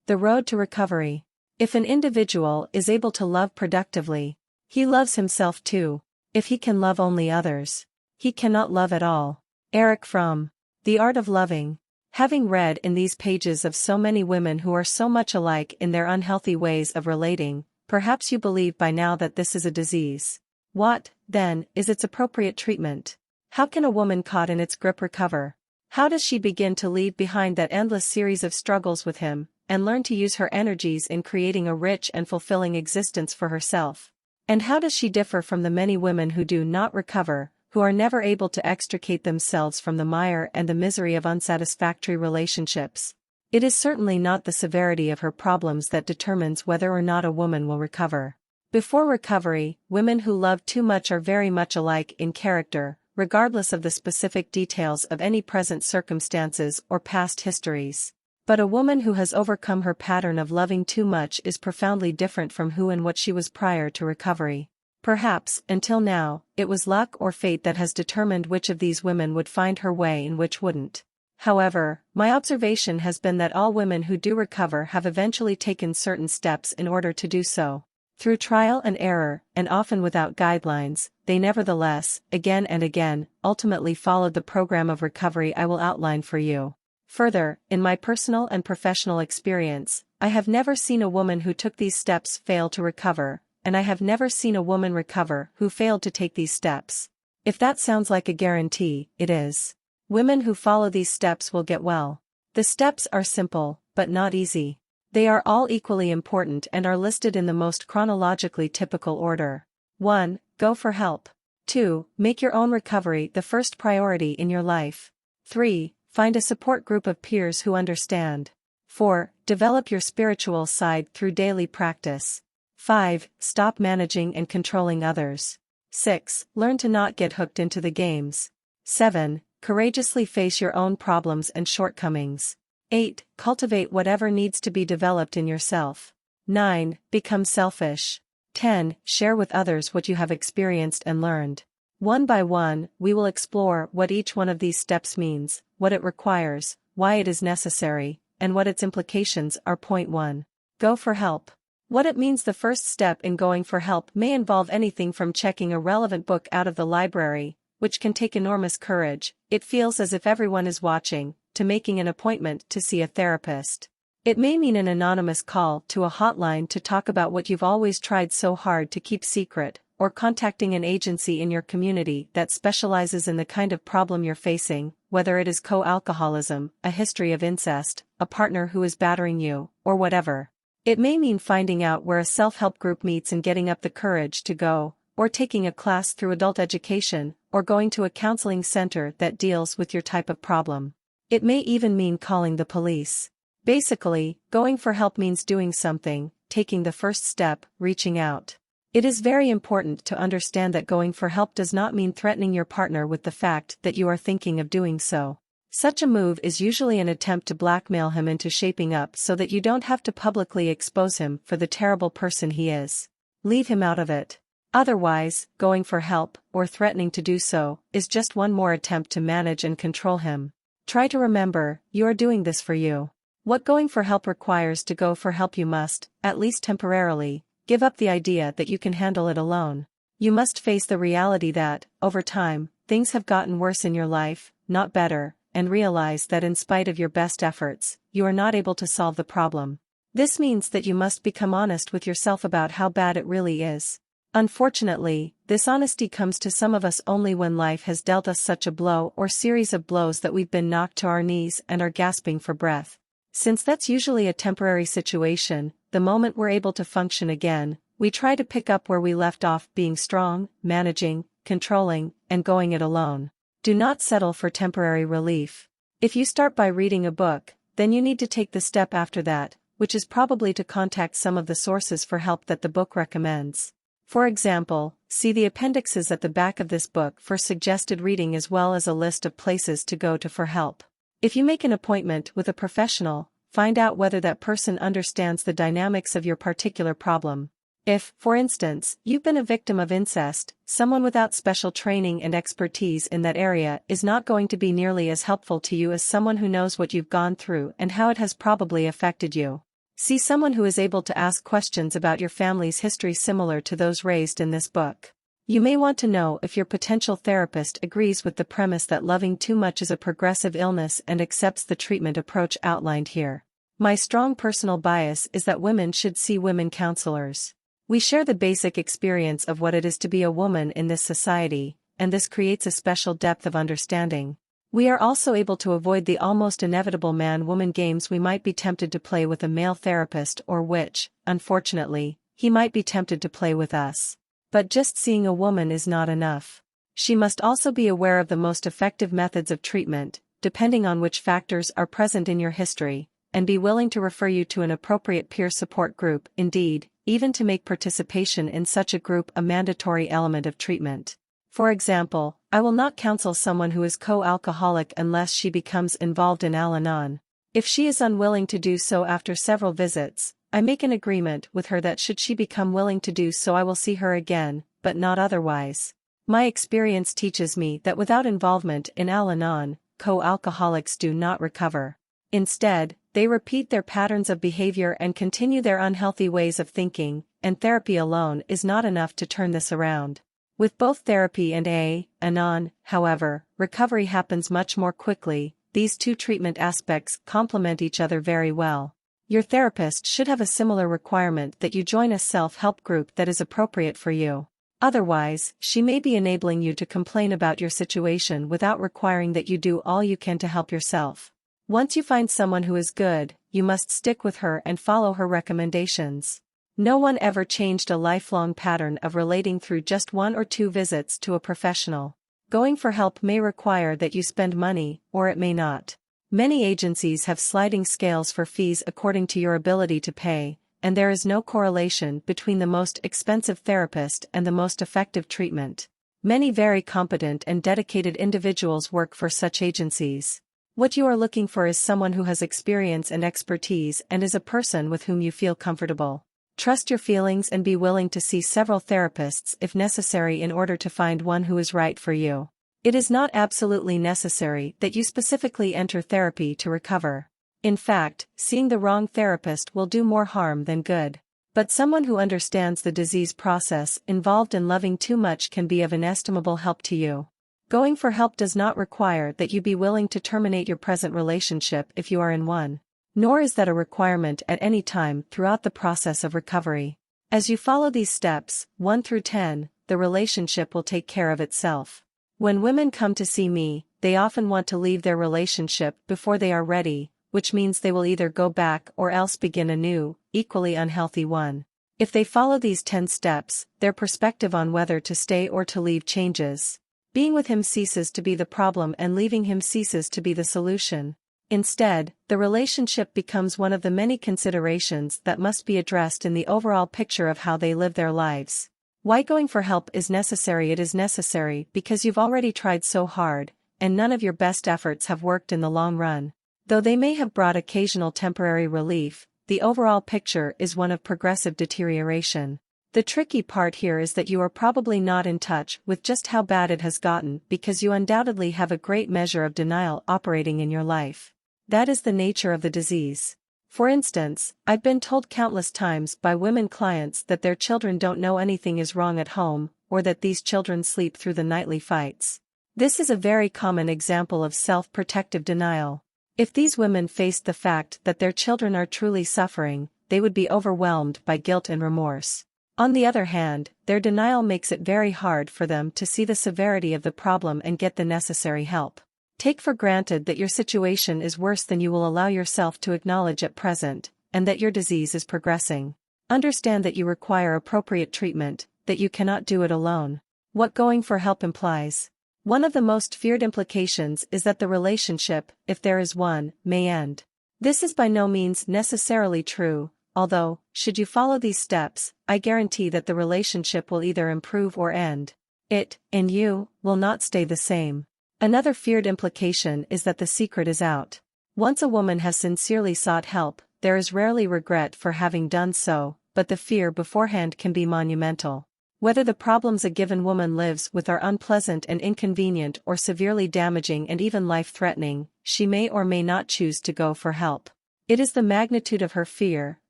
The road to recovery. If an individual is able to love productively, he loves himself too. If he can love only others, he cannot love at all. Erich Fromm. The Art of Loving. Having read in these pages of so many women who are so much alike in their unhealthy ways of relating, perhaps you believe by now that this is a disease. What, then, is its appropriate treatment? How can a woman caught in its grip recover? How does she begin to leave behind that endless series of struggles with him, and learn to use her energies in creating a rich and fulfilling existence for herself? And how does she differ from the many women who do not recover, who are never able to extricate themselves from the mire and the misery of unsatisfactory relationships? It is certainly not the severity of her problems that determines whether or not a woman will recover. Before recovery, women who love too much are very much alike in character, regardless of the specific details of any present circumstances or past histories. But a woman who has overcome her pattern of loving too much is profoundly different from who and what she was prior to recovery. Perhaps, until now, it was luck or fate that has determined which of these women would find her way and which wouldn't. However, my observation has been that all women who do recover have eventually taken certain steps in order to do so. Through trial and error, and often without guidelines, they nevertheless, again and again, ultimately followed the program of recovery I will outline for you. Further, in my personal and professional experience, I have never seen a woman who took these steps fail to recover, and I have never seen a woman recover who failed to take these steps. If that sounds like a guarantee, it is. Women who follow these steps will get well. The steps are simple, but not easy. They are all equally important and are listed in the most chronologically typical order. 1. Go for help. 2. Make your own recovery the first priority in your life. 3. Find a support group of peers who understand. 4. Develop your spiritual side through daily practice. 5. Stop managing and controlling others. 6. Learn to not get hooked into the games. 7. Courageously face your own problems and shortcomings. 8. Cultivate whatever needs to be developed in yourself. 9. Become selfish. 10. Share with others what you have experienced and learned. One by one, we will explore what each one of these steps means, what it requires, why it is necessary, and what its implications are. Point 1. Go for help. What it means. The first step in going for help may involve anything from checking a relevant book out of the library, which can take enormous courage, it feels as if everyone is watching, to making an appointment to see a therapist. It may mean an anonymous call to a hotline to talk about what you've always tried so hard to keep secret, or contacting an agency in your community that specializes in the kind of problem you're facing, whether it is co-alcoholism, a history of incest, a partner who is battering you, or whatever. It may mean finding out where a self-help group meets and getting up the courage to go, or taking a class through adult education, or going to a counseling center that deals with your type of problem. It may even mean calling the police. Basically, going for help means doing something, taking the first step, reaching out. It is very important to understand that going for help does not mean threatening your partner with the fact that you are thinking of doing so. Such a move is usually an attempt to blackmail him into shaping up so that you don't have to publicly expose him for the terrible person he is. Leave him out of it. Otherwise, going for help, or threatening to do so, is just one more attempt to manage and control him. Try to remember, you are doing this for you. What going for help requires. To go for help you must, at least temporarily, give up the idea that you can handle it alone. You must face the reality that, over time, things have gotten worse in your life, not better, and realize that in spite of your best efforts, you are not able to solve the problem. This means that you must become honest with yourself about how bad it really is. Unfortunately, this honesty comes to some of us only when life has dealt us such a blow or series of blows that we've been knocked to our knees and are gasping for breath. Since that's usually a temporary situation, the moment we're able to function again, we try to pick up where we left off, being strong, managing, controlling, and going it alone. Do not settle for temporary relief. If you start by reading a book, then you need to take the step after that, which is probably to contact some of the sources for help that the book recommends. For example, see the appendixes at the back of this book for suggested reading as well as a list of places to go to for help. If you make an appointment with a professional, find out whether that person understands the dynamics of your particular problem. If, for instance, you've been a victim of incest, someone without special training and expertise in that area is not going to be nearly as helpful to you as someone who knows what you've gone through and how it has probably affected you. See someone who is able to ask questions about your family's history similar to those raised in this book. You may want to know if your potential therapist agrees with the premise that loving too much is a progressive illness and accepts the treatment approach outlined here. My strong personal bias is that women should see women counselors. We share the basic experience of what it is to be a woman in this society, and this creates a special depth of understanding. We are also able to avoid the almost inevitable man-woman games we might be tempted to play with a male therapist or which, unfortunately, he might be tempted to play with us. But just seeing a woman is not enough. She must also be aware of the most effective methods of treatment, depending on which factors are present in your history, and be willing to refer you to an appropriate peer support group, indeed, even to make participation in such a group a mandatory element of treatment. For example, I will not counsel someone who is co-alcoholic unless she becomes involved in Al-Anon. If she is unwilling to do so after several visits, I make an agreement with her that should she become willing to do so I will see her again, but not otherwise. My experience teaches me that without involvement in Al-Anon, co-alcoholics do not recover. Instead, they repeat their patterns of behavior and continue their unhealthy ways of thinking, and therapy alone is not enough to turn this around. With both therapy and Al-Anon, however, recovery happens much more quickly. These two treatment aspects complement each other very well. Your therapist should have a similar requirement that you join a self-help group that is appropriate for you. Otherwise, she may be enabling you to complain about your situation without requiring that you do all you can to help yourself. Once you find someone who is good, you must stick with her and follow her recommendations. No one ever changed a lifelong pattern of relating through just 1 or 2 visits to a professional. Going for help may require that you spend money, or it may not. Many agencies have sliding scales for fees according to your ability to pay, and there is no correlation between the most expensive therapist and the most effective treatment. Many very competent and dedicated individuals work for such agencies. What you are looking for is someone who has experience and expertise and is a person with whom you feel comfortable. Trust your feelings and be willing to see several therapists if necessary in order to find one who is right for you. It is not absolutely necessary that you specifically enter therapy to recover. In fact, seeing the wrong therapist will do more harm than good. But someone who understands the disease process involved in loving too much can be of inestimable help to you. Going for help does not require that you be willing to terminate your present relationship if you are in one. Nor is that a requirement at any time throughout the process of recovery. As you follow these steps, 1 through 10, the relationship will take care of itself. When women come to see me, they often want to leave their relationship before they are ready, which means they will either go back or else begin a new, equally unhealthy one. If they follow these 10 steps, their perspective on whether to stay or to leave changes. Being with him ceases to be the problem and leaving him ceases to be the solution. Instead, the relationship becomes one of the many considerations that must be addressed in the overall picture of how they live their lives. Why going for help is necessary? It is necessary because you've already tried so hard, and none of your best efforts have worked in the long run. Though they may have brought occasional temporary relief, the overall picture is one of progressive deterioration. The tricky part here is that you are probably not in touch with just how bad it has gotten because you undoubtedly have a great measure of denial operating in your life. That is the nature of the disease. For instance, I've been told countless times by women clients that their children don't know anything is wrong at home, or that these children sleep through the nightly fights. This is a very common example of self-protective denial. If these women faced the fact that their children are truly suffering, they would be overwhelmed by guilt and remorse. On the other hand, their denial makes it very hard for them to see the severity of the problem and get the necessary help. Take for granted that your situation is worse than you will allow yourself to acknowledge at present, and that your disease is progressing. Understand that you require appropriate treatment, that you cannot do it alone. What going for help implies. One of the most feared implications is that the relationship, if there is one, may end. This is by no means necessarily true, although, should you follow these steps, I guarantee that the relationship will either improve or end. It, and you, will not stay the same. Another feared implication is that the secret is out. Once a woman has sincerely sought help, there is rarely regret for having done so, but the fear beforehand can be monumental. Whether the problems a given woman lives with are unpleasant and inconvenient or severely damaging and even life-threatening, she may or may not choose to go for help. It is the magnitude of her fear,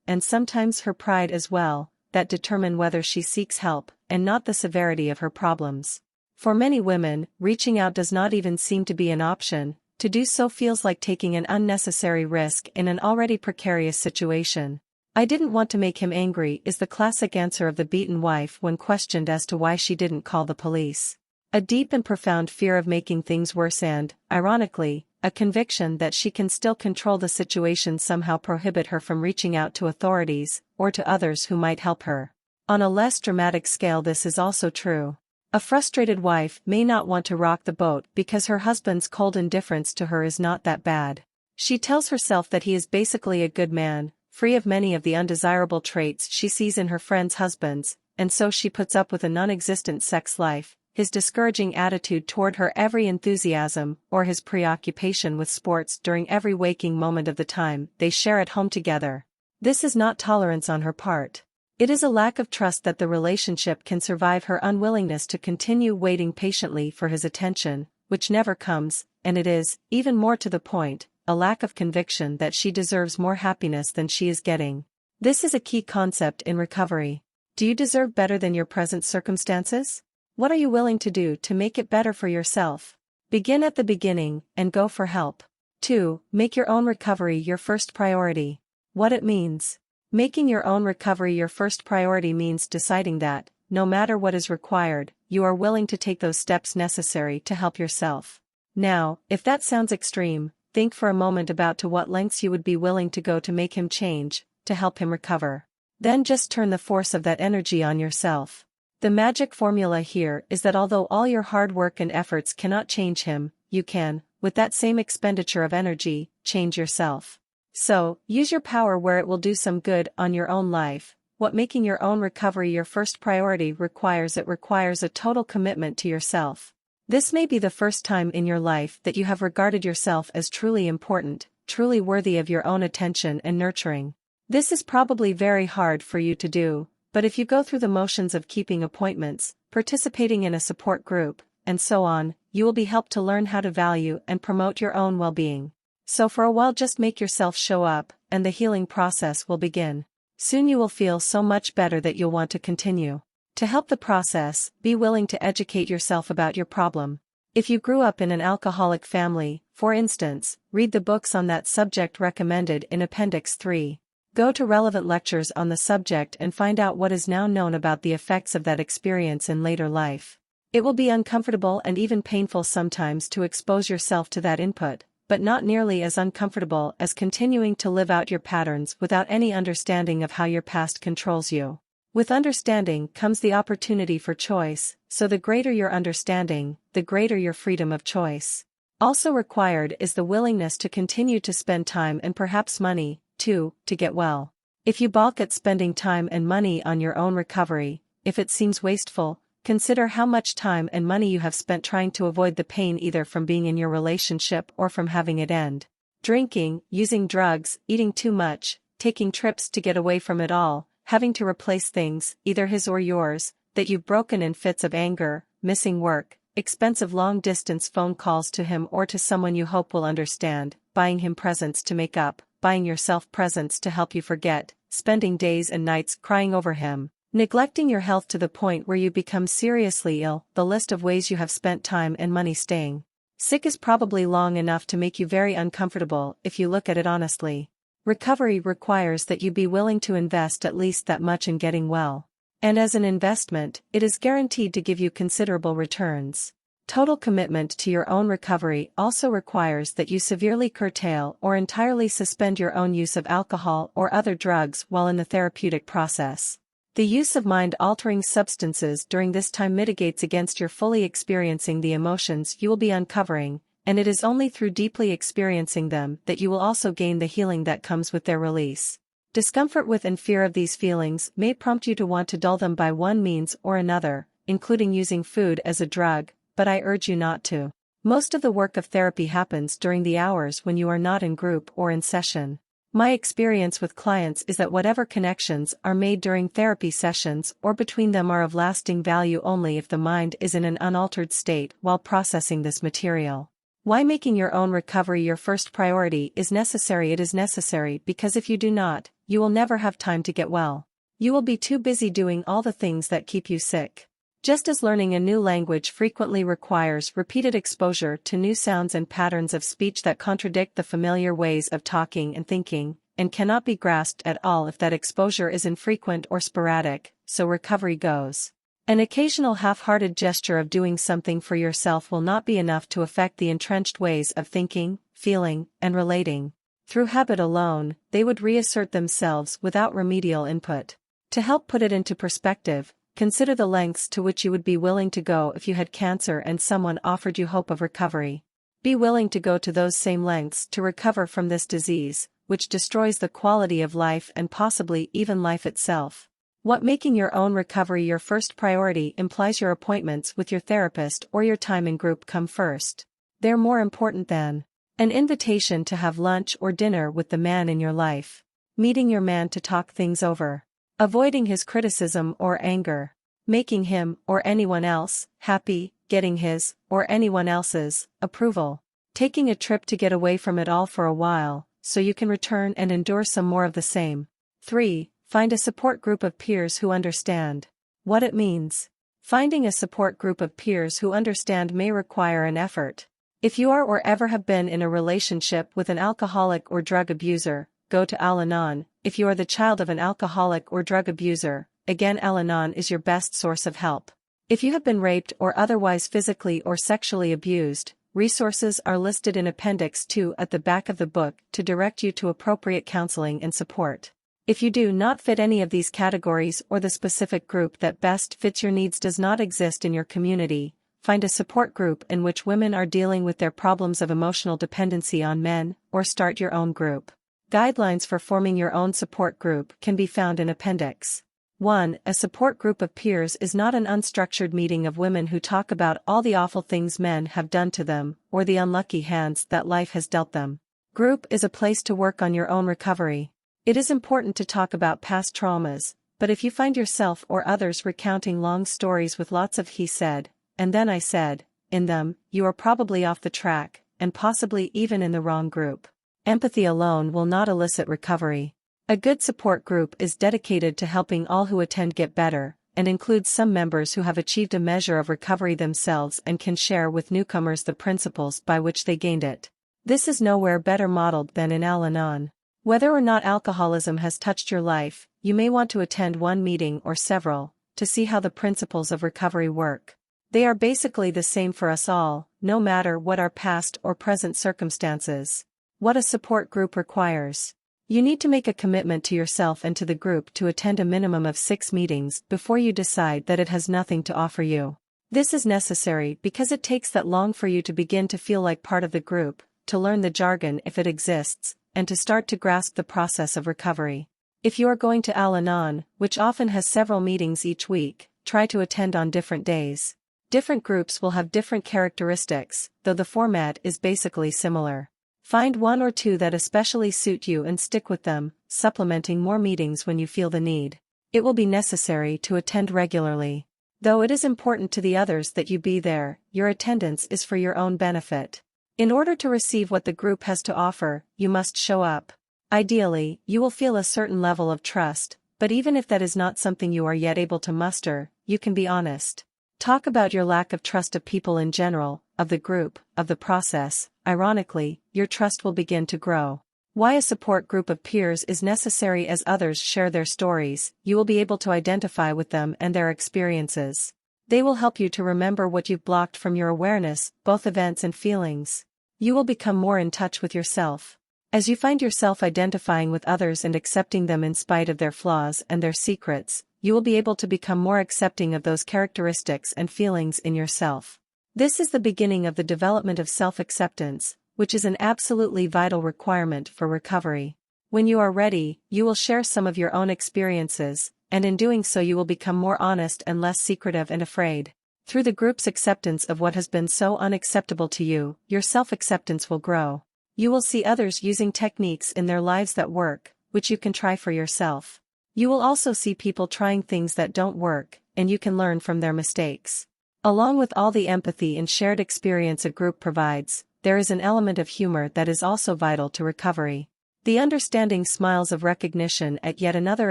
and sometimes her pride as well, that determine whether she seeks help, and not the severity of her problems. For many women, reaching out does not even seem to be an option. To do so feels like taking an unnecessary risk in an already precarious situation. "I didn't want to make him angry" is the classic answer of the beaten wife when questioned as to why she didn't call the police. A deep and profound fear of making things worse and, ironically, a conviction that she can still control the situation somehow prohibit her from reaching out to authorities, or to others who might help her. On a less dramatic scale, this is also true. A frustrated wife may not want to rock the boat because her husband's cold indifference to her is not that bad. She tells herself that he is basically a good man, free of many of the undesirable traits she sees in her friends' husbands, and so she puts up with a non-existent sex life, his discouraging attitude toward her every enthusiasm, or his preoccupation with sports during every waking moment of the time they share at home together. This is not tolerance on her part. It is a lack of trust that the relationship can survive her unwillingness to continue waiting patiently for his attention, which never comes, and it is, even more to the point, a lack of conviction that she deserves more happiness than she is getting. This is a key concept in recovery. Do you deserve better than your present circumstances? What are you willing to do to make it better for yourself? Begin at the beginning, and go for help. 2. Make your own recovery your first priority. What it means. Making your own recovery your first priority means deciding that, no matter what is required, you are willing to take those steps necessary to help yourself. Now, if that sounds extreme, think for a moment about to what lengths you would be willing to go to make him change, to help him recover. Then just turn the force of that energy on yourself. The magic formula here is that although all your hard work and efforts cannot change him, you can, with that same expenditure of energy, change yourself. So, use your power where it will do some good on your own life. What making your own recovery your first priority requires a total commitment to yourself. This may be the first time in your life that you have regarded yourself as truly important, truly worthy of your own attention and nurturing. This is probably very hard for you to do, but if you go through the motions of keeping appointments, participating in a support group, and so on, you will be helped to learn how to value and promote your own well-being. So for a while just make yourself show up, and the healing process will begin. Soon you will feel so much better that you'll want to continue. To help the process, be willing to educate yourself about your problem. If you grew up in an alcoholic family, for instance, read the books on that subject recommended in Appendix 3. Go to relevant lectures on the subject and find out what is now known about the effects of that experience in later life. It will be uncomfortable and even painful sometimes to expose yourself to that input, but not nearly as uncomfortable as continuing to live out your patterns without any understanding of how your past controls you. With understanding comes the opportunity for choice, so the greater your understanding, the greater your freedom of choice. Also required is the willingness to continue to spend time and perhaps money, too, to get well. If you balk at spending time and money on your own recovery, if it seems wasteful, consider how much time and money you have spent trying to avoid the pain either from being in your relationship or from having it end. Drinking, using drugs, eating too much, taking trips to get away from it all, having to replace things, either his or yours, that you've broken in fits of anger, missing work, expensive long-distance phone calls to him or to someone you hope will understand, buying him presents to make up, buying yourself presents to help you forget, spending days and nights crying over him. Neglecting your health to the point where you become seriously ill. The list of ways you have spent time and money staying sick is probably long enough to make you very uncomfortable if you look at it honestly. Recovery requires that you be willing to invest at least that much in getting well. And as an investment, it is guaranteed to give you considerable returns. Total commitment to your own recovery also requires that you severely curtail or entirely suspend your own use of alcohol or other drugs while in the therapeutic process. The use of mind-altering substances during this time mitigates against your fully experiencing the emotions you will be uncovering, and it is only through deeply experiencing them that you will also gain the healing that comes with their release. Discomfort with and fear of these feelings may prompt you to want to dull them by one means or another, including using food as a drug, but I urge you not to. Most of the work of therapy happens during the hours when you are not in group or in session. My experience with clients is that whatever connections are made during therapy sessions or between them are of lasting value only if the mind is in an unaltered state while processing this material. Why making your own recovery your first priority is necessary? It is necessary because if you do not, you will never have time to get well. You will be too busy doing all the things that keep you sick. Just as learning a new language frequently requires repeated exposure to new sounds and patterns of speech that contradict the familiar ways of talking and thinking, and cannot be grasped at all if that exposure is infrequent or sporadic, so recovery goes. An occasional half-hearted gesture of doing something for yourself will not be enough to affect the entrenched ways of thinking, feeling, and relating. Through habit alone, they would reassert themselves without remedial input. To help put it into perspective, consider the lengths to which you would be willing to go if you had cancer and someone offered you hope of recovery. Be willing to go to those same lengths to recover from this disease, which destroys the quality of life and possibly even life itself. What making your own recovery your first priority implies your appointments with your therapist or your time in group come first. They're more important than an invitation to have lunch or dinner with the man in your life. Meeting your man to talk things over. Avoiding his criticism or anger. Making him, or anyone else, happy, getting his, or anyone else's, approval. Taking a trip to get away from it all for a while, so you can return and endure some more of the same. 3. Find a support group of peers who understand what it means. Finding a support group of peers who understand may require an effort. If you are or ever have been in a relationship with an alcoholic or drug abuser, go to Al-Anon. If you are the child of an alcoholic or drug abuser, again Al-Anon is your best source of help. If you have been raped or otherwise physically or sexually abused, resources are listed in Appendix 2 at the back of the book to direct you to appropriate counseling and support. If you do not fit any of these categories or the specific group that best fits your needs does not exist in your community, find a support group in which women are dealing with their problems of emotional dependency on men, or start your own group. Guidelines for forming your own support group can be found in Appendix 1. A support group of peers is not an unstructured meeting of women who talk about all the awful things men have done to them, or the unlucky hands that life has dealt them. Group is a place to work on your own recovery. It is important to talk about past traumas, but if you find yourself or others recounting long stories with lots of he said, and then I said, in them, you are probably off the track, and possibly even in the wrong group. Empathy alone will not elicit recovery. A good support group is dedicated to helping all who attend get better, and includes some members who have achieved a measure of recovery themselves and can share with newcomers the principles by which they gained it. This is nowhere better modeled than in Al-Anon. Whether or not alcoholism has touched your life, you may want to attend one meeting or several, to see how the principles of recovery work. They are basically the same for us all, no matter what our past or present circumstances. What a support group requires. You need to make a commitment to yourself and to the group to attend a minimum of 6 meetings before you decide that it has nothing to offer you. This is necessary because it takes that long for you to begin to feel like part of the group, to learn the jargon if it exists, and to start to grasp the process of recovery. If you are going to Al-Anon, which often has several meetings each week, try to attend on different days. Different groups will have different characteristics, though the format is basically similar. Find 1 or 2 that especially suit you and stick with them, supplementing more meetings when you feel the need. It will be necessary to attend regularly. Though it is important to the others that you be there, your attendance is for your own benefit. In order to receive what the group has to offer, you must show up. Ideally, you will feel a certain level of trust, but even if that is not something you are yet able to muster, you can be honest. Talk about your lack of trust of people in general, of the group, of the process. Ironically, your trust will begin to grow. Why a support group of peers is necessary. As others share their stories, you will be able to identify with them and their experiences. They will help you to remember what you've blocked from your awareness, both events and feelings. You will become more in touch with yourself. As you find yourself identifying with others and accepting them in spite of their flaws and their secrets, you will be able to become more accepting of those characteristics and feelings in yourself. This is the beginning of the development of self-acceptance, which is an absolutely vital requirement for recovery. When you are ready, you will share some of your own experiences, and in doing so you will become more honest and less secretive and afraid. Through the group's acceptance of what has been so unacceptable to you, your self-acceptance will grow. You will see others using techniques in their lives that work, which you can try for yourself. You will also see people trying things that don't work, and you can learn from their mistakes. Along with all the empathy and shared experience a group provides, there is an element of humor that is also vital to recovery. The understanding smiles of recognition at yet another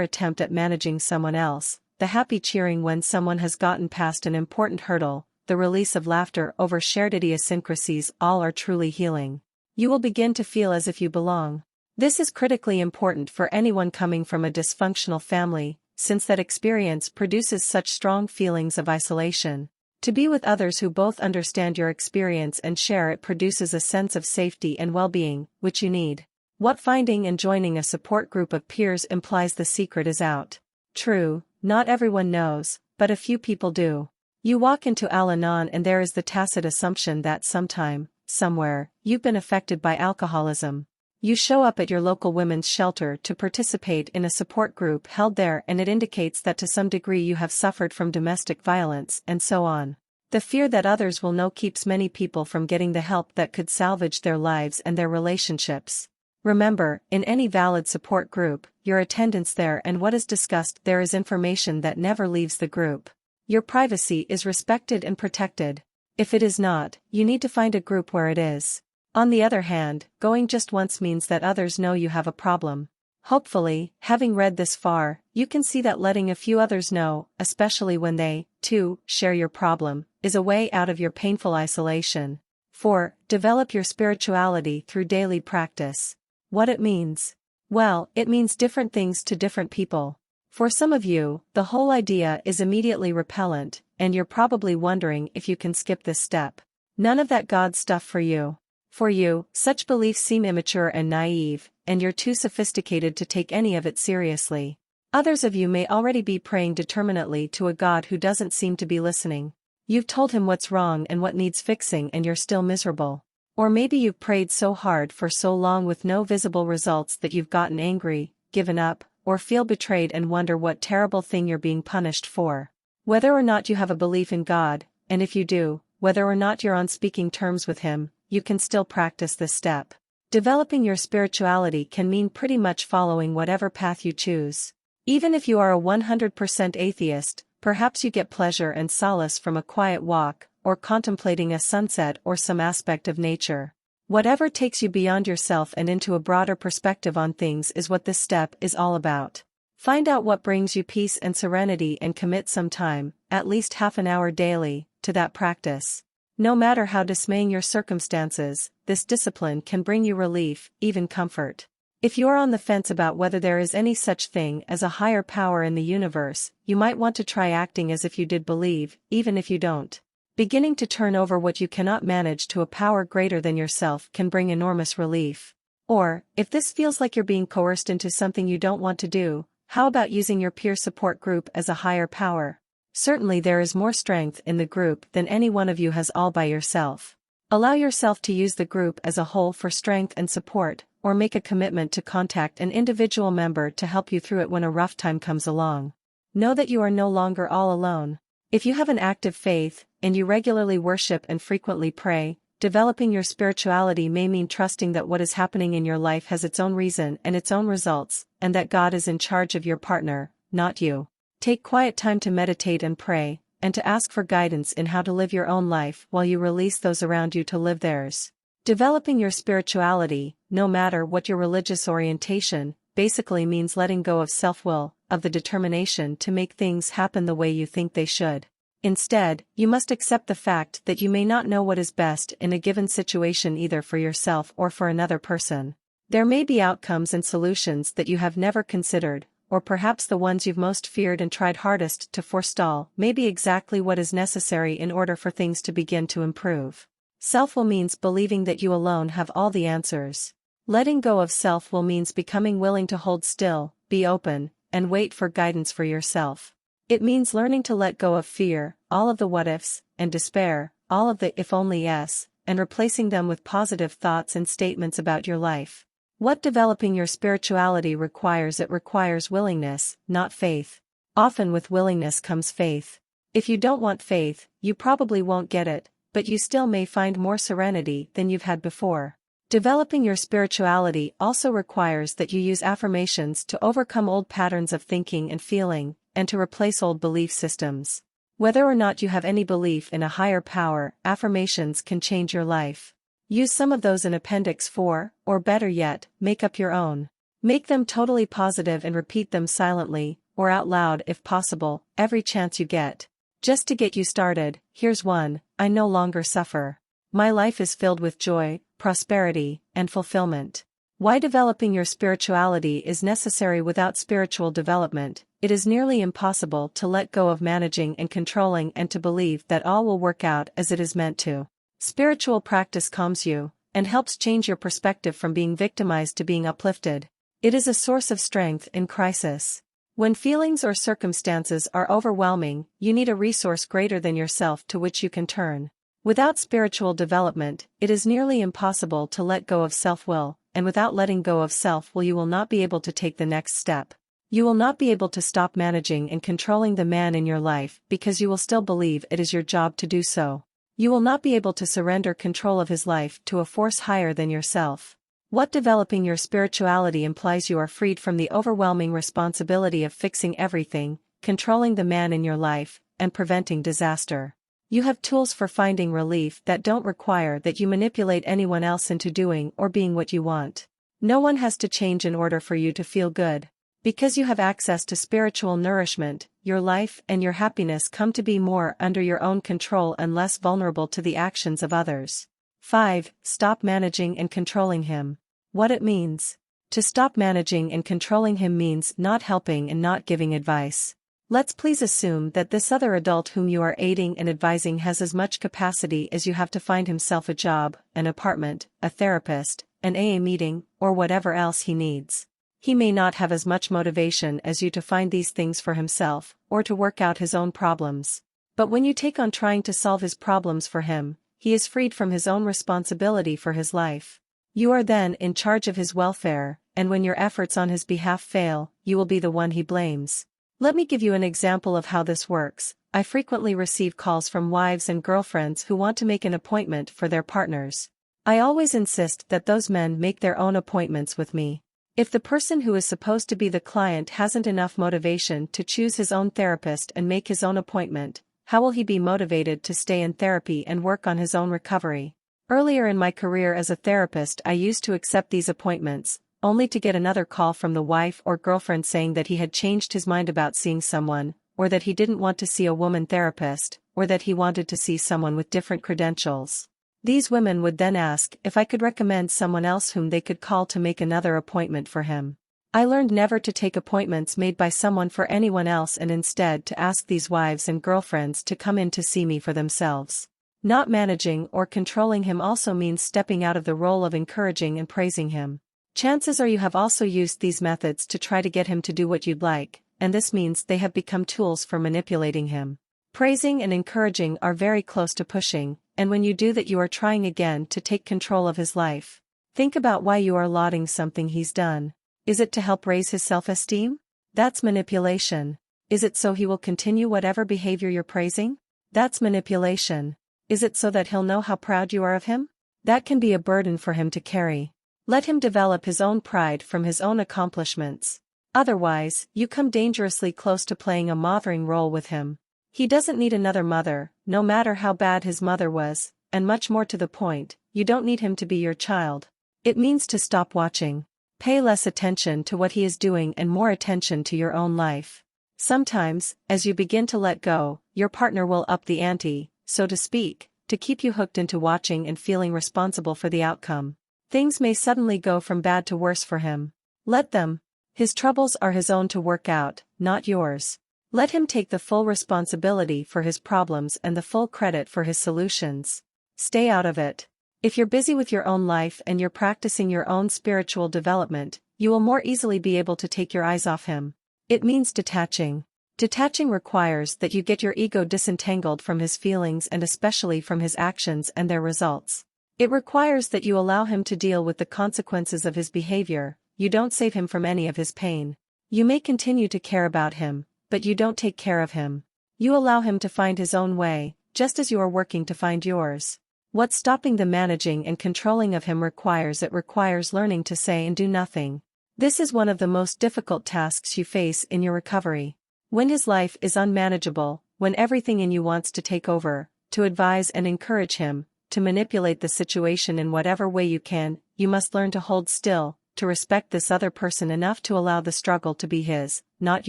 attempt at managing someone else, the happy cheering when someone has gotten past an important hurdle, the release of laughter over shared idiosyncrasies, all are truly healing. You will begin to feel as if you belong. This is critically important for anyone coming from a dysfunctional family, since that experience produces such strong feelings of isolation. To be with others who both understand your experience and share it produces a sense of safety and well-being, which you need. What finding and joining a support group of peers implies the secret is out. True, not everyone knows, but a few people do. You walk into Al-Anon and there is the tacit assumption that sometime, somewhere, you've been affected by alcoholism. You show up at your local women's shelter to participate in a support group held there and it indicates that to some degree you have suffered from domestic violence and so on. The fear that others will know keeps many people from getting the help that could salvage their lives and their relationships. Remember, in any valid support group, your attendance there and what is discussed there is information that never leaves the group. Your privacy is respected and protected. If it is not, you need to find a group where it is. On the other hand, going just once means that others know you have a problem. Hopefully, having read this far, you can see that letting a few others know, especially when they, too, share your problem, is a way out of your painful isolation. 4. Develop your spirituality through daily practice. What it means? Well, it means different things to different people. For some of you, the whole idea is immediately repellent, and you're probably wondering if you can skip this step. None of that God stuff for you. For you, such beliefs seem immature and naive, and you're too sophisticated to take any of it seriously. Others of you may already be praying determinately to a God who doesn't seem to be listening. You've told him what's wrong and what needs fixing and you're still miserable. Or maybe you've prayed so hard for so long with no visible results that you've gotten angry, given up, or feel betrayed and wonder what terrible thing you're being punished for. Whether or not you have a belief in God, and if you do, whether or not you're on speaking terms with him, you can still practice this step. Developing your spirituality can mean pretty much following whatever path you choose. Even if you are a 100% atheist, perhaps you get pleasure and solace from a quiet walk, or contemplating a sunset or some aspect of nature. Whatever takes you beyond yourself and into a broader perspective on things is what this step is all about. Find out what brings you peace and serenity and commit some time, at least half an hour daily, to that practice. No matter how dismaying your circumstances, this discipline can bring you relief, even comfort. If you're on the fence about whether there is any such thing as a higher power in the universe, you might want to try acting as if you did believe, even if you don't. Beginning to turn over what you cannot manage to a power greater than yourself can bring enormous relief. Or, if this feels like you're being coerced into something you don't want to do, how about using your peer support group as a higher power? Certainly there is more strength in the group than any one of you has all by yourself. Allow yourself to use the group as a whole for strength and support, or make a commitment to contact an individual member to help you through it when a rough time comes along. Know that you are no longer all alone. If you have an active faith, and you regularly worship and frequently pray, developing your spirituality may mean trusting that what is happening in your life has its own reason and its own results, and that God is in charge of your partner, not you. Take quiet time to meditate and pray, and to ask for guidance in how to live your own life while you release those around you to live theirs. Developing your spirituality, no matter what your religious orientation, basically means letting go of self-will, of the determination to make things happen the way you think they should. Instead, you must accept the fact that you may not know what is best in a given situation either for yourself or for another person. There may be outcomes and solutions that you have never considered, or perhaps the ones you've most feared and tried hardest to forestall may be exactly what is necessary in order for things to begin to improve. Self-will means believing that you alone have all the answers. Letting go of self-will means becoming willing to hold still, be open, and wait for guidance for yourself. It means learning to let go of fear, all of the what-ifs, and despair, all of the if-only-s, and replacing them with positive thoughts and statements about your life. What developing your spirituality requires? It requires willingness, not faith. Often with willingness comes faith. If you don't want faith, you probably won't get it, but you still may find more serenity than you've had before. Developing your spirituality also requires that you use affirmations to overcome old patterns of thinking and feeling, and to replace old belief systems. Whether or not you have any belief in a higher power, affirmations can change your life. Use some of those in Appendix 4, or better yet, make up your own. Make them totally positive and repeat them silently, or out loud if possible, every chance you get. Just to get you started, here's one: I no longer suffer. My life is filled with joy, prosperity, and fulfillment. Why developing your spirituality is necessary. Without spiritual development, it is nearly impossible to let go of managing and controlling and to believe that all will work out as it is meant to. Spiritual practice calms you, and helps change your perspective from being victimized to being uplifted. It is a source of strength in crisis. When feelings or circumstances are overwhelming, you need a resource greater than yourself to which you can turn. Without spiritual development, it is nearly impossible to let go of self-will, and without letting go of self-will you will not be able to take the next step. You will not be able to stop managing and controlling the man in your life because you will still believe it is your job to do so. You will not be able to surrender control of his life to a force higher than yourself. What developing your spirituality implies: you are freed from the overwhelming responsibility of fixing everything, controlling the man in your life, and preventing disaster. You have tools for finding relief that don't require that you manipulate anyone else into doing or being what you want. No one has to change in order for you to feel good. Because you have access to spiritual nourishment, your life and your happiness come to be more under your own control and less vulnerable to the actions of others. 5. Stop managing and controlling him. What it means. To stop managing and controlling him means not helping and not giving advice. Let's please assume that this other adult whom you are aiding and advising has as much capacity as you have to find himself a job, an apartment, a therapist, an AA meeting, or whatever else he needs. He may not have as much motivation as you to find these things for himself, or to work out his own problems. But when you take on trying to solve his problems for him, he is freed from his own responsibility for his life. You are then in charge of his welfare, and when your efforts on his behalf fail, you will be the one he blames. Let me give you an example of how this works. I frequently receive calls from wives and girlfriends who want to make an appointment for their partners. I always insist that those men make their own appointments with me. If the person who is supposed to be the client hasn't enough motivation to choose his own therapist and make his own appointment, how will he be motivated to stay in therapy and work on his own recovery? Earlier in my career as a therapist, I used to accept these appointments, only to get another call from the wife or girlfriend saying that he had changed his mind about seeing someone, or that he didn't want to see a woman therapist, or that he wanted to see someone with different credentials. These women would then ask if I could recommend someone else whom they could call to make another appointment for him. I learned never to take appointments made by someone for anyone else and instead to ask these wives and girlfriends to come in to see me for themselves. Not managing or controlling him also means stepping out of the role of encouraging and praising him. Chances are you have also used these methods to try to get him to do what you'd like, and this means they have become tools for manipulating him. Praising and encouraging are very close to pushing, and when you do that you are trying again to take control of his life. Think about why you are lauding something he's done. Is it to help raise his self-esteem? That's manipulation. Is it so he will continue whatever behavior you're praising? That's manipulation. Is it so that he'll know how proud you are of him? That can be a burden for him to carry. Let him develop his own pride from his own accomplishments. Otherwise, you come dangerously close to playing a mothering role with him. He doesn't need another mother, no matter how bad his mother was, and much more to the point, you don't need him to be your child. It means to stop watching. Pay less attention to what he is doing and more attention to your own life. Sometimes, as you begin to let go, your partner will up the ante, so to speak, to keep you hooked into watching and feeling responsible for the outcome. Things may suddenly go from bad to worse for him. Let them. His troubles are his own to work out, not yours. Let him take the full responsibility for his problems and the full credit for his solutions. Stay out of it. If you're busy with your own life and you're practicing your own spiritual development, you will more easily be able to take your eyes off him. It means detaching. Detaching requires that you get your ego disentangled from his feelings and especially from his actions and their results. It requires that you allow him to deal with the consequences of his behavior. You don't save him from any of his pain. You may continue to care about him, but you don't take care of him. You allow him to find his own way, just as you are working to find yours. What's stopping the managing and controlling of him requires learning to say and do nothing. This is one of the most difficult tasks you face in your recovery. When his life is unmanageable, when everything in you wants to take over, to advise and encourage him, to manipulate the situation in whatever way you can, you must learn to hold still, to respect this other person enough to allow the struggle to be his, not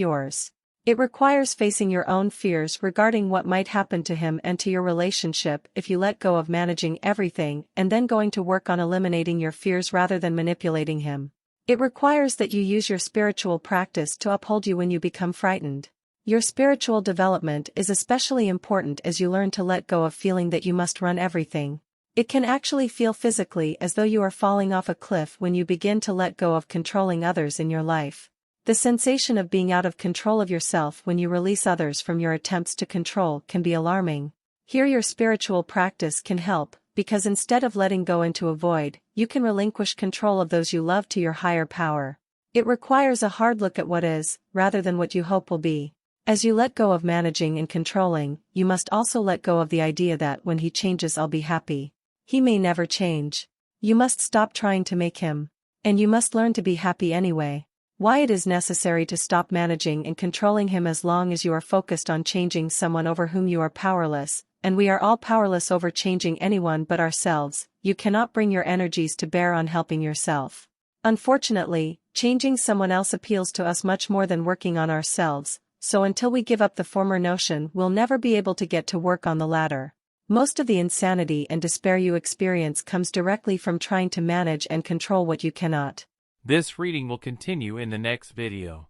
yours. It requires facing your own fears regarding what might happen to him and to your relationship if you let go of managing everything and then going to work on eliminating your fears rather than manipulating him. It requires that you use your spiritual practice to uphold you when you become frightened. Your spiritual development is especially important as you learn to let go of feeling that you must run everything. It can actually feel physically as though you are falling off a cliff when you begin to let go of controlling others in your life. The sensation of being out of control of yourself when you release others from your attempts to control can be alarming. Here your spiritual practice can help, because instead of letting go into a void, you can relinquish control of those you love to your higher power. It requires a hard look at what is, rather than what you hope will be. As you let go of managing and controlling, you must also let go of the idea that when he changes I'll be happy. He may never change. You must stop trying to make him. And you must learn to be happy anyway. Why it is necessary to stop managing and controlling him as long as you are focused on changing someone over whom you are powerless, and we are all powerless over changing anyone but ourselves. You cannot bring your energies to bear on helping yourself. Unfortunately, changing someone else appeals to us much more than working on ourselves, so until we give up the former notion we'll never be able to get to work on the latter. Most of the insanity and despair you experience comes directly from trying to manage and control what you cannot. This reading will continue in the next video.